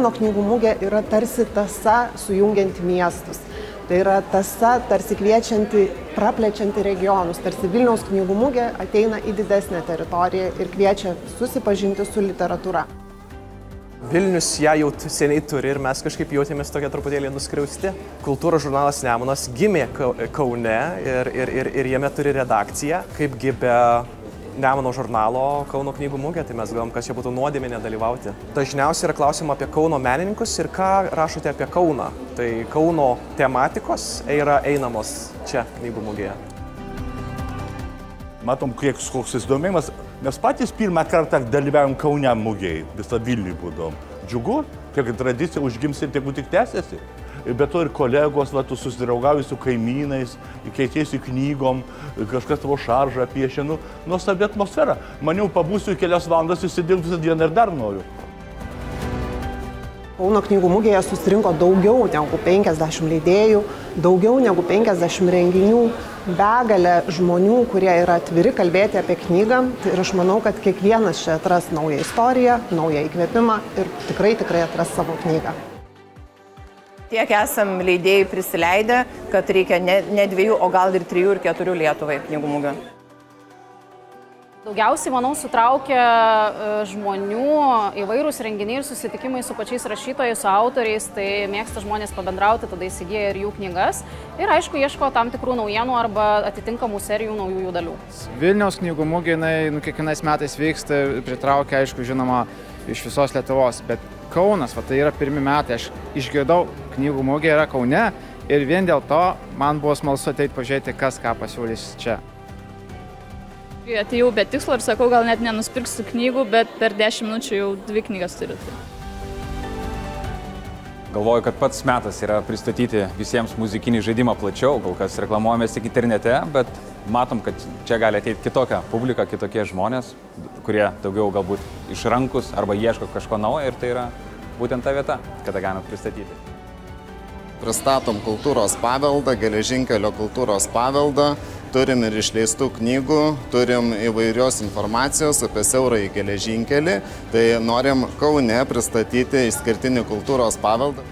Kauno knygų mugė yra tarsi tąsa sujungianti miestus. Tai yra tąsa tarsi kviečianti, praplečianti regionus, tarsi Vilniaus knygų mugė ateina į didesnę teritoriją ir kviečia susipažinti su literatūra. Vilnius ją jau seniai turi ir mes kažkaip jautėmės tokia truputėlį nuskriausti. Kultūros žurnalas Nemunas gimė Kaune ir jame turi redakciją. Kaipgi be Nemuno žurnalo Kauno knygų mugė, tai mes galvom, kas čia būtų nuodėmė nedalyvauti. Dažniausiai yra klausimų apie Kauno menininkus ir ką rašote apie Kauną. Tai Kauno tematikos yra einamos čia knygų mugėje. Matom, koks susidomėjimas. Mes patys pirmą kartą dalyvavom Kaune mugėje, visą Vilnių būdom. Džiugu, tiek tradicija užgimsi, tiek tik tęsiasi. Be to ir kolegos, susidraugauja su kaimynais, keitėsi knygom, kažkas tavo šaržą piešia, nuostabi atmosfera. Maniau, pabūsiu kelias valandas, įsidirbsiu visą dieną ir dar noriu. Kauno knygų mugėje susirinko daugiau negu 50 leidėjų, daugiau negu 50 renginių, begalė žmonių, kurie yra atviri kalbėti apie knygą. Ir aš manau, kad kiekvienas čia atras naują istoriją, naują įkvėpimą ir tikrai atras savo knygą. Tiek esam leidėjai prisileidę, kad reikia ne 2, o gal ir 3 ir 4 Lietuvai knygų mugių. Daugiausiai, manau, sutraukia žmonių įvairūs renginiai ir susitikimai su pačiais rašytojais, su autoriais, tai mėgsta žmonės pabendrauti, tada įsigyja ir jų knygas. Ir aišku, ieško tam tikrų naujienų arba atitinkamų serijų naujųjų dalių. Vilniaus knygų mugė, kiekvienais metais vyksta ir pritraukia, aišku, žinoma, iš visos Lietuvos, bet Kaunas, tai yra pirmi metai, aš išgirdau, knygų mugė yra Kaune ir vien dėl to man buvo smalsu ateiti pažiūrėti, kas ką pasiūlys čia. Atėjau be tikslo ir sakau, gal net nenuspirksiu knygų, bet per 10 minučių jau 2 knygas turiu. Galvoju, kad pats metas yra pristatyti visiems muzikinį žaidimą plačiau, kol kas reklamuojamės tik internete, bet matom, kad čia gali ateiti kitokia publika, kitokie žmonės, kurie daugiau galbūt išrankus arba ieško kažko naujo ir tai yra būtent ta vieta, kada galime pristatyti. Pristatom kultūros paveldą, geležinkelio kultūros paveldą, turim ir išleistų knygų, turim įvairios informacijos apie siaurąjį geležinkelį, tai norim Kaune pristatyti išskirtinį kultūros paveldą.